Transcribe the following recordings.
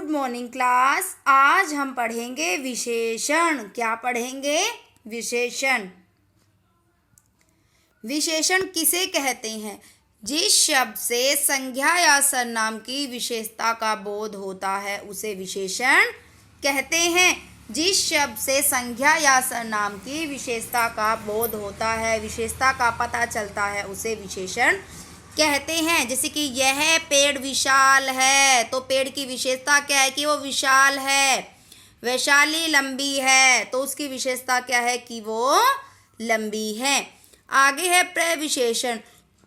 Good morning class. आज हम पढ़ेंगे विशेषण। क्या पढ़ेंगे? विशेषण। विशेषण किसे कहते हैं? जिस शब्द से संज्ञा या सर्वनाम की विशेषता का बोध होता है उसे विशेषण कहते हैं। जिस शब्द से संज्ञा या सर्वनाम की विशेषता का बोध होता है, विशेषता का पता चलता है, उसे विशेषण कहते हैं। जैसे कि यह पेड़ विशाल है, तो पेड़ की विशेषता क्या है कि वो विशाल है। वैशाली लंबी है, तो उसकी विशेषता क्या है कि वो लंबी है। आगे है प्रविशेषण।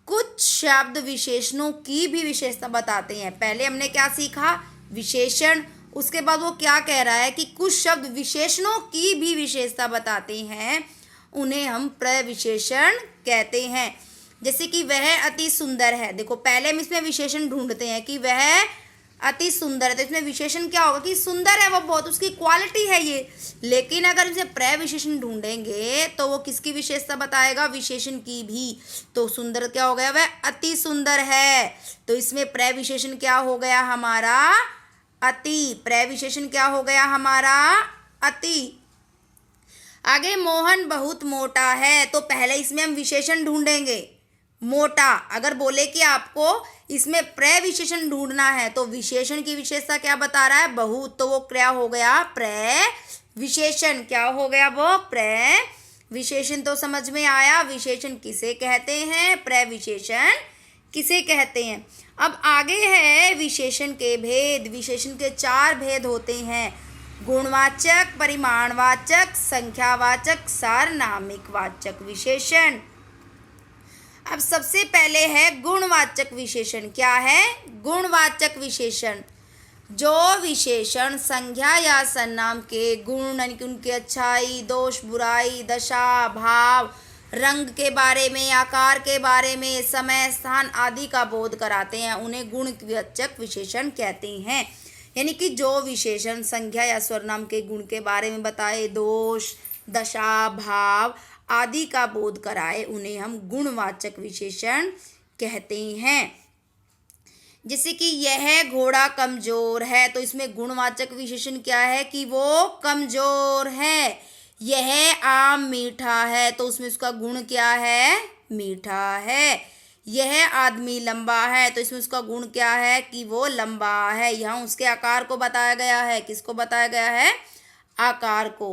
कुछ शब्द विशेषणों की भी विशेषता बताते हैं। पहले हमने क्या सीखा? विशेषण। उसके बाद वो क्या कह रहा है कि कुछ शब्द विशेषणों की भी विशेषता बताते हैं, उन्हें हम प्रविशेषण कहते हैं। जैसे कि वह अति सुंदर है। देखो, पहले हम इसमें विशेषण ढूंढते हैं कि वह अति सुंदर है, तो इसमें विशेषण क्या होगा कि सुंदर है वो, बहुत उसकी क्वालिटी है ये। लेकिन अगर इसे प्रविशेषण ढूंढेंगे तो वो किसकी विशेषता बताएगा? विशेषण की भी। तो सुंदर क्या हो गया? वह अति सुंदर है। तो इसमें प्रविशेषण क्या हो गया हमारा? अति। प्रविशेषण क्या हो गया हमारा? अति। आगे मोहन बहुत मोटा है, तो पहले इसमें हम विशेषण ढूंढेंगे मोटा। अगर बोले कि आपको इसमें प्रविशेषण ढूंढना है तो विशेषण की विशेषता क्या बता रहा है? बहुत। तो वो क्या हो गया? प्रविशेषण। क्या हो गया वो? प्रविशेषण। तो समझ में आया विशेषण किसे कहते हैं, प्रविशेषण किसे कहते हैं। अब आगे है विशेषण के भेद। विशेषण के 4 भेद होते हैं: गुणवाचक, परिमाणवाचक, संख्यावाचक, सार्वनामिक वाचक विशेषण। अब सबसे पहले है गुणवाचक विशेषण। क्या है? गुणवाचक विशेषण। जो विशेषण संज्ञा या सर्वनाम के गुण, यानी कि उनकी अच्छाई, दोष, बुराई, दशा, भाव, रंग के बारे में, आकार के बारे में, समय, स्थान आदि का बोध कराते हैं, उन्हें गुणवाचक विशेषण कहते हैं। यानी कि जो विशेषण संज्ञा या सर्वनाम के गुण के बारे में बताए, दोष, दशा, भाव आदि का बोध कराए, उन्हें हम गुणवाचक विशेषण कहते हैं। जैसे कि यह घोड़ा कमजोर है, तो इसमें गुणवाचक विशेषण क्या है कि वो कमजोर है। यह आम मीठा है, तो उसमें उसका गुण क्या है? मीठा है। यह आदमी लंबा है, तो इसमें उसका गुण क्या है कि वो लंबा है। यहाँ उसके आकार को बताया गया है। किसको बताया गया है? आकार को।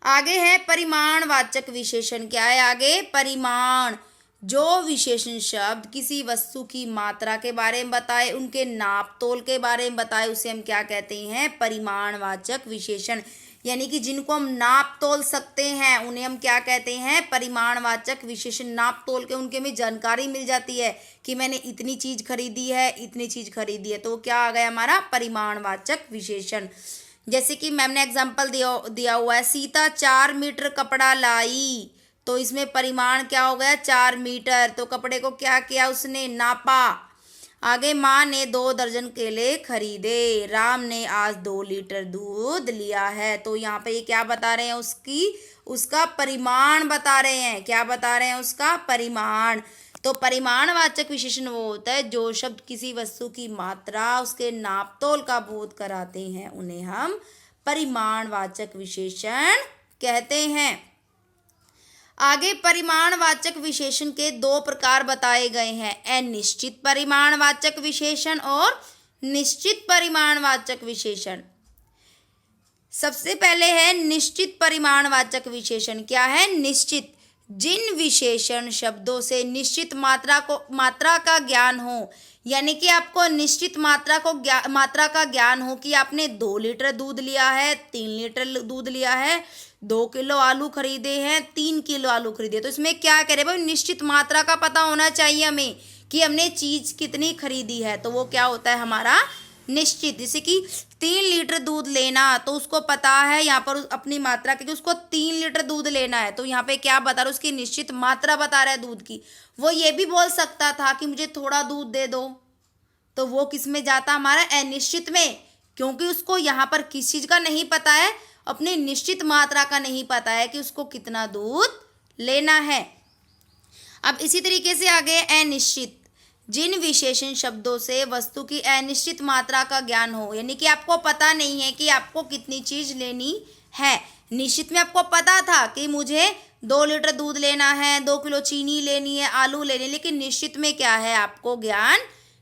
आगे है परिमाणवाचक विशेषण। क्या है आगे? परिमाण। जो विशेषण शब्द किसी वस्तु की मात्रा के बारे में बताए, उनके नाप तोल के बारे में बताए, उसे हम क्या कहते हैं? परिमाणवाचक विशेषण। यानी कि जिनको हम नाप तोल सकते हैं उन्हें हम क्या कहते हैं? परिमाणवाचक विशेषण। नाप तोल के उनके में जानकारी मिल जाती है कि मैंने इतनी चीज खरीदी है, इतनी चीज खरीदी है, तो क्या आ गया हमारा? परिमाणवाचक विशेषण। जैसे कि मैम ने एग्जाम्पल दिया हुआ है, सीता 4 मीटर कपड़ा लाई, तो इसमें परिमाण क्या हो गया? 4 मीटर। तो कपड़े को क्या किया? उसने नापा। आगे माँ ने 2 दर्जन केले खरीदे, राम ने आज 2 लीटर दूध लिया है। तो यहाँ पे ये क्या बता रहे हैं? उसका परिमाण बता रहे हैं। क्या बता रहे हैं? उसका परिमाण। तो परिमाणवाचक विशेषण वो होता है जो शब्द किसी वस्तु की मात्रा, उसके नाप तोल का बोध कराते हैं, उन्हें हम परिमाणवाचक विशेषण कहते हैं। आगे परिमाणवाचक विशेषण के 2 प्रकार बताए गए हैं: अनिश्चित परिमाणवाचक विशेषण और निश्चित परिमाणवाचक विशेषण। सबसे पहले है निश्चित परिमाणवाचक विशेषण। क्या है? निश्चित। जिन विशेषण शब्दों से निश्चित मात्रा का ज्ञान हो, यानी कि आपको निश्चित मात्रा का ज्ञान हो कि आपने 2 लीटर दूध लिया है, 3 लीटर दूध लिया है, 2 किलो आलू खरीदे हैं, 3 किलो आलू खरीदे। तो इसमें क्या कह रहे भाई? निश्चित मात्रा का पता होना चाहिए हमें कि हमने चीज कितनी खरीदी है, तो वो क्या होता है हमारा? निश्चित। जैसे कि 3 लीटर दूध लेना, तो उसको पता है यहाँ पर अपनी मात्रा की, उसको 3 लीटर दूध लेना है, तो यहाँ पे क्या बता रहा है? उसकी निश्चित मात्रा बता रहा है दूध की। वो ये भी बोल सकता था कि मुझे थोड़ा दूध दे दो, तो वो किस में जाता? हमारा अनिश्चित में, क्योंकि उसको यहाँ पर किस चीज का नहीं पता है? अपनी निश्चित मात्रा का नहीं पता है कि उसको कितना दूध लेना है। अब इसी तरीके से आगे अनिश्चित। जिन विशेषण शब्दों से वस्तु की अनिश्चित मात्रा का ज्ञान हो, यानी कि आपको पता नहीं है कि आपको कितनी चीज लेनी है। निश्चित में आपको पता था कि मुझे 2 लीटर दूध लेना है, 2 किलो चीनी लेनी है, आलू लेने, लेकिन निश्चित में क्या है आपको ज्ञान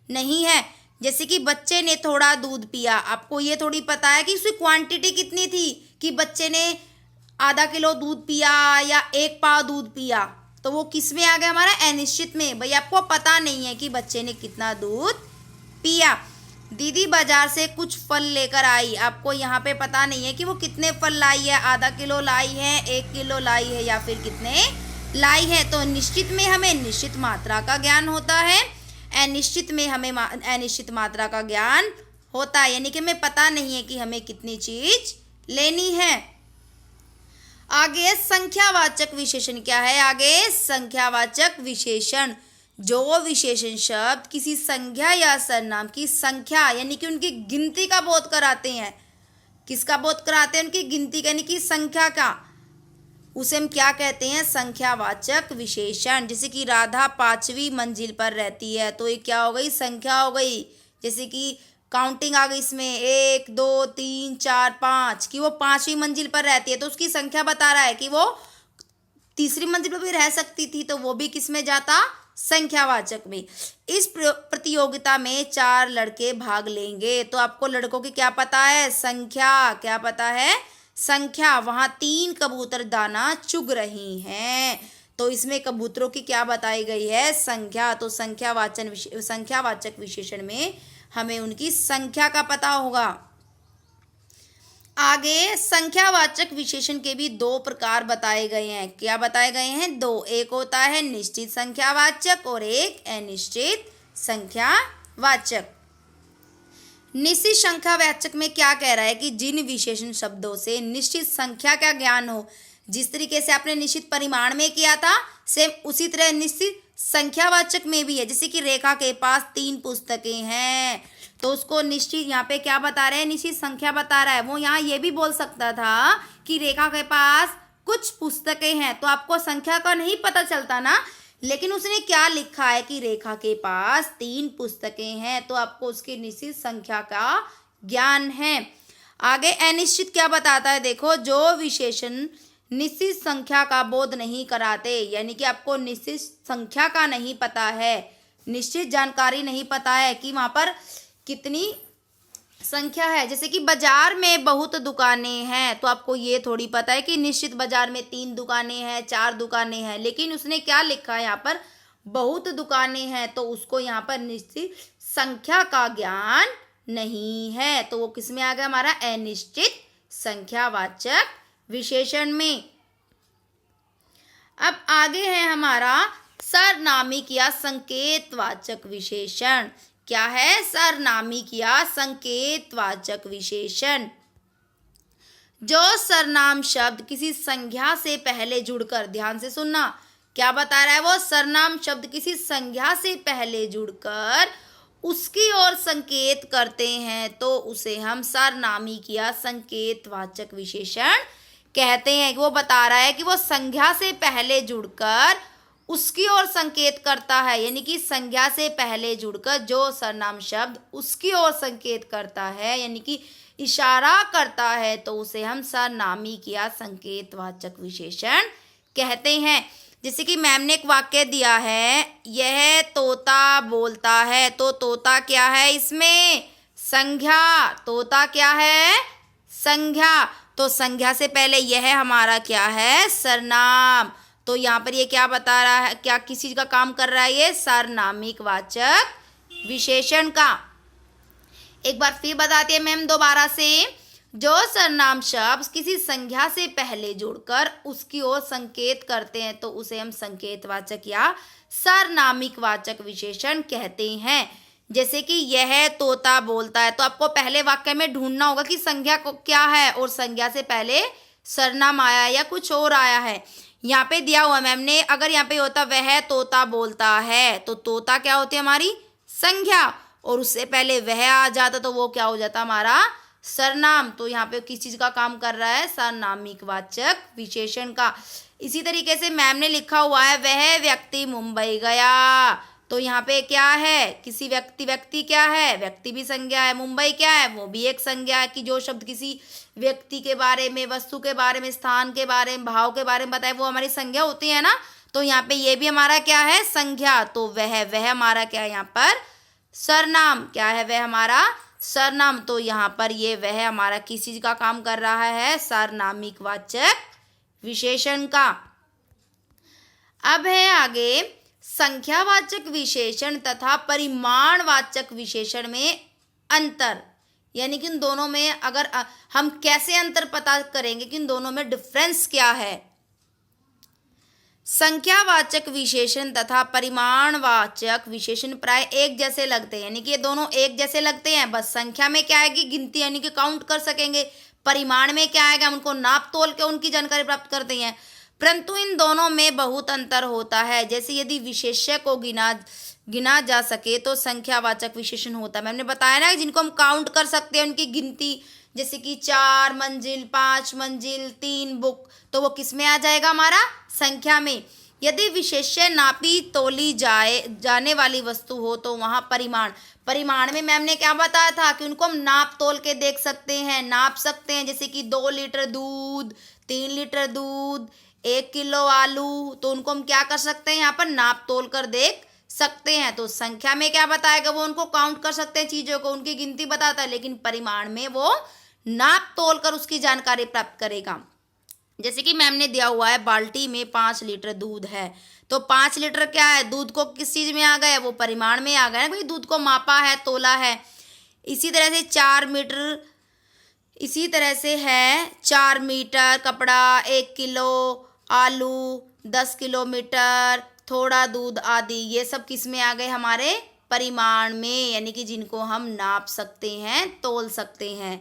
नहीं है। जैसे कि बच्चे ने थोड़ा दूध पिया, आपको ये थोड़ी पता है कि उसकी क्वांटिटी कितनी थी, कि बच्चे ने आधा किलो दूध पिया या 1 पाव दूध पिया, तो वो किस में आ गया हमारा अनिश्चित में। भाई आपको पता नहीं है कि बच्चे ने कितना दूध पिया। दीदी बाजार से कुछ फल लेकर आई, आपको यहाँ पे पता नहीं है कि वो कितने फल लाई है, आधा किलो लाई है, 1 किलो लाई है या फिर कितने लाई है। तो निश्चित में हमें निश्चित मात्रा का ज्ञान होता है, अनिश्चित में हमें अनिश्चित मात्रा का ज्ञान होता है, यानी कि हमें पता नहीं है कि हमें कितनी चीज लेनी है। आगे संख्यावाचक विशेषण क्या है? आगे संख्यावाचक विशेषण, जो विशेषण शब्द किसी संज्ञा या सर्वनाम की संख्या यानी कि उनकी गिनती का बोध कराते हैं। किसका बोध कराते हैं? उनकी गिनती यानी कि संख्या का, उसे हम क्या कहते हैं? संख्यावाचक विशेषण। जैसे कि राधा 5वीं मंजिल पर रहती है, तो ये क्या हो गई? संख्या हो गई। जैसे कि काउंटिंग आ गई इसमें, 1 2 3 4 5, कि वो 5वीं मंजिल पर रहती है, तो उसकी संख्या बता रहा है कि वो तीसरी मंजिल पर भी रह सकती थी, तो वो भी किस में जाता? संख्यावाचक में। इस प्रतियोगिता में 4 लड़के भाग लेंगे, तो आपको लड़कों की क्या पता है? संख्या। क्या पता है? संख्या। वहां 3 कबूतर दाना चुग रही हैं, तो इसमें कबूतरों की क्या बताई गई है? संख्या। तो संख्यावाचक विशेषण में हमें उनकी संख्या का पता होगा। आगे संख्यावाचक विशेषण के भी 2 प्रकार बताए गए हैं। क्या बताए गए हैं? 2। एक होता है निश्चित संख्यावाचक और एक अनिश्चित संख्यावाचक। निश्चित संख्यावाचक में क्या कह रहा है कि जिन विशेषण शब्दों से निश्चित संख्या का ज्ञान हो, जिस तरीके से आपने निश्चित परिमाण में किया था, सेम उसी तरह निश्चित संख्यावाचक में भी है। जैसे कि रेखा के पास 3 पुस्तकें हैं, तो उसको निश्चित यहाँ पे क्या बता रहे हैं? निश्चित संख्या बता रहा है। वो यहाँ ये भी बोल सकता था कि रेखा के पास कुछ पुस्तकें हैं, तो आपको संख्या का नहीं पता चलता ना, लेकिन उसने क्या लिखा है कि रेखा के पास 3 पुस्तकें हैं, तो आपको उसकी निश्चित संख्या का ज्ञान है। आगे अनिश्चित क्या बताता है? देखो, जो विशेषण निश्चित संख्या का बोध नहीं कराते, यानी कि आपको निश्चित संख्या का नहीं पता है, निश्चित जानकारी नहीं पता है कि वहाँ पर कितनी संख्या है। जैसे कि बाजार में बहुत दुकानें हैं, तो आपको ये थोड़ी पता है कि निश्चित बाजार में 3 दुकानें हैं, 4 दुकानें हैं, लेकिन उसने क्या लिखा है यहाँ पर? बहुत दुकानें हैं, तो उसको यहाँ पर निश्चित संख्या का ज्ञान नहीं है, तो वो किस में आ गया? हमारा अनिश्चित संख्यावाचक विशेषण में। अब आगे है हमारा सार्वनामिक या संकेतवाचक विशेषण। क्या है? सार्वनामिक या संकेतवाचक विशेषण। जो सर्वनाम शब्द किसी संज्ञा से पहले जुड़कर, ध्यान से सुनना, क्या बता रहा है? वो सर्वनाम शब्द किसी संज्ञा से पहले जुड़कर उसकी ओर संकेत करते हैं, तो उसे हम सार्वनामिक या संकेतवाचक विशेषण कहते हैं। वो बता रहा है कि वो संज्ञा से पहले जुड़कर उसकी ओर संकेत करता है, यानी कि संज्ञा से पहले जुड़कर जो सर्वनाम शब्द उसकी ओर संकेत करता है, यानी कि इशारा करता है, तो उसे हम सार्वनामिक या संकेतवाचक विशेषण कहते हैं। जैसे कि मैम ने एक वाक्य दिया है, यह तोता बोलता है, तो तोता क्या है? इसमें संज्ञा। तोता क्या है? संज्ञा। तो संज्ञा से पहले यह हमारा क्या है? सर्वनाम। तो यहाँ पर ये क्या बता रहा है? क्या किस चीज का काम कर रहा है? ये सार्वनामिक वाचक विशेषण का। एक बार फिर बताती है मैम दोबारा से, जो सर्वनाम शब्द किसी संज्ञा से पहले जुड़कर उसकी ओर संकेत करते हैं, तो उसे हम संकेतवाचक या सार्वनामिक वाचक विशेषण कहते हैं। जैसे कि यह तोता बोलता है, तो आपको पहले वाक्य में ढूंढना होगा कि संज्ञा को क्या है, और संज्ञा से पहले सर्वनाम आया या कुछ और आया है। यहाँ पे दिया हुआ मैम ने, अगर यहाँ पे होता वह तोता बोलता है, तो तोता क्या होती है? हमारी संज्ञा, और उससे पहले वह आ जाता तो वो क्या हो जाता? हमारा सर्वनाम। तो यहाँ पे किस चीज का काम कर रहा है? सार्वनामिक वाचक विशेषण का। इसी तरीके से मैम ने लिखा हुआ है, वह व्यक्ति मुंबई गया, तो यहाँ पे क्या है, किसी व्यक्ति क्या है, व्यक्ति भी संज्ञा है। मुंबई क्या है, वो भी एक संज्ञा है कि जो शब्द किसी व्यक्ति के बारे में, वस्तु के बारे में, स्थान के बारे में, भाव के बारे में बताए वो हमारी संज्ञा होती है ना। तो यहाँ पे ये भी हमारा क्या है, संज्ञा। तो वह हमारा क्या है यहाँ पर, सरनाम। क्या है, वह हमारा सरनाम। तो यहाँ पर ये वह हमारा किस चीज का काम कर रहा है, सार्वनामिक वाचक विशेषण का। अब है आगे संख्यावाचक विशेषण तथा परिमाणवाचक विशेषण में अंतर, यानी कि इन दोनों में अगर हम कैसे अंतर पता करेंगे कि इन दोनों में डिफरेंस क्या है। संख्यावाचक विशेषण तथा परिमाणवाचक विशेषण प्राय एक जैसे लगते हैं, यानी कि ये दोनों एक जैसे लगते हैं। बस संख्या में क्या आएगी, गिनती यानी कि काउंट कर सकेंगे। परिमाण में क्या आएगा, हम उनको नाप तोल के उनकी जानकारी प्राप्त करते हैं। परंतु इन दोनों में बहुत अंतर होता है। जैसे यदि विशेष्य को गिना जा सके तो संख्यावाचक विशेषण होता है। मैंने बताया ना, जिनको हम काउंट कर सकते हैं उनकी गिनती, जैसे कि 4 मंजिल, 5 मंजिल, 3 बुक, तो वो किस में आ जाएगा, हमारा संख्या में। यदि विशेष्य नापी तोली जाने वाली वस्तु हो तो वहाँ परिमाण में मैम ने क्या बताया था कि उनको हम नाप तोल के देख सकते हैं, नाप सकते हैं। जैसे कि 2 लीटर दूध, 3 लीटर दूध, 1 किलो आलू, तो उनको हम क्या कर सकते हैं, यहाँ पर नाप तोल कर देख सकते हैं। तो संख्या में क्या बताएगा, वो उनको काउंट कर सकते हैं, चीज़ों को, उनकी गिनती बताता है। लेकिन परिमाण में वो नाप तोल कर उसकी जानकारी प्राप्त करेगा। जैसे कि मैम ने दिया हुआ है बाल्टी में 5 लीटर दूध है, तो 5 लीटर क्या है, दूध को किस चीज़ में आ गया, वो परिमाण में आ गया ना भाई, दूध को मापा है, तोला है। इसी तरह से 4 मीटर, इसी तरह से है 4 मीटर कपड़ा, 1 किलो आलू, 10 किलोमीटर, थोड़ा दूध आदि, ये सब किस में आ गए, हमारे परिमाण में, यानी कि जिनको हम नाप सकते हैं, तोल सकते हैं।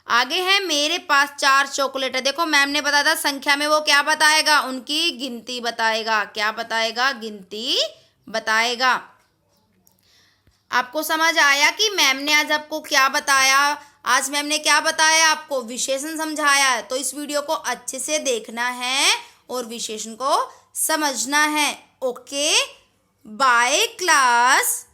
आगे है मेरे पास 4 चॉकलेट है। देखो मैम ने बताया था संख्या में वो क्या बताएगा, उनकी गिनती बताएगा। क्या बताएगा, गिनती बताएगा। आपको समझ आया कि मैम ने आज आपको क्या बताया। आज मैम ने क्या बताया, आपको विशेषण समझाया है। तो इस वीडियो को अच्छे से देखना है और विशेषण को समझना है। Okay, bye class.